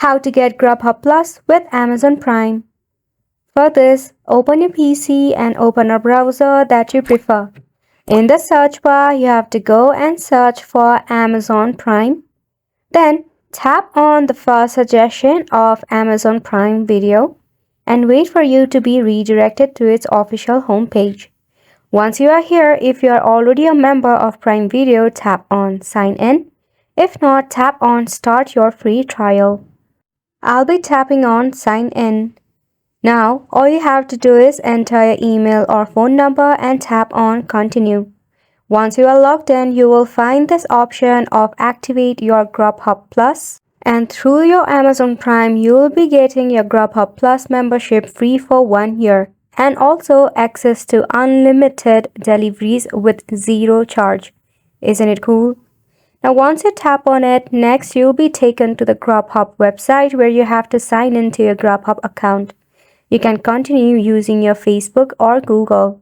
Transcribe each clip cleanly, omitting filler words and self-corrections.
How to get Grubhub Plus with Amazon Prime. For this, open your PC and open a browser that you prefer. In the search bar, you have to go and search for Amazon Prime. Then tap on the first suggestion of Amazon Prime Video and wait for you to be redirected to its official homepage. Once you are here, if you are already a member of Prime Video, tap on Sign In. If not, tap on Start Your Free Trial. I'll be tapping on Sign In. Now, all you have to do is enter your email or phone number and tap on Continue. Once you are logged in, you will find this option of Activate your Grubhub Plus. And through your Amazon Prime, you will be getting your Grubhub Plus membership free for 1 year and also access to unlimited deliveries with zero charge. Isn't it cool? Now once you tap on it, next you'll be taken to the Grubhub website where you have to sign into your Grubhub account. You can continue using your Facebook or Google.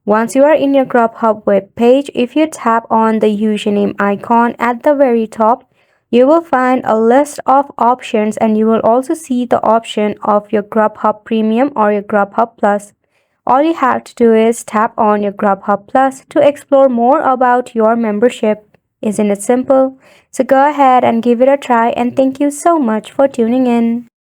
Once you are in your Grubhub web page, if you tap on the username icon at the very top, you will find a list of options and you will also see the option of your Grubhub Premium or your Grubhub Plus. All you have to do is tap on your Grubhub Plus to explore more about your membership. Isn't it simple? So go ahead and give it a try, and thank you so much for tuning in.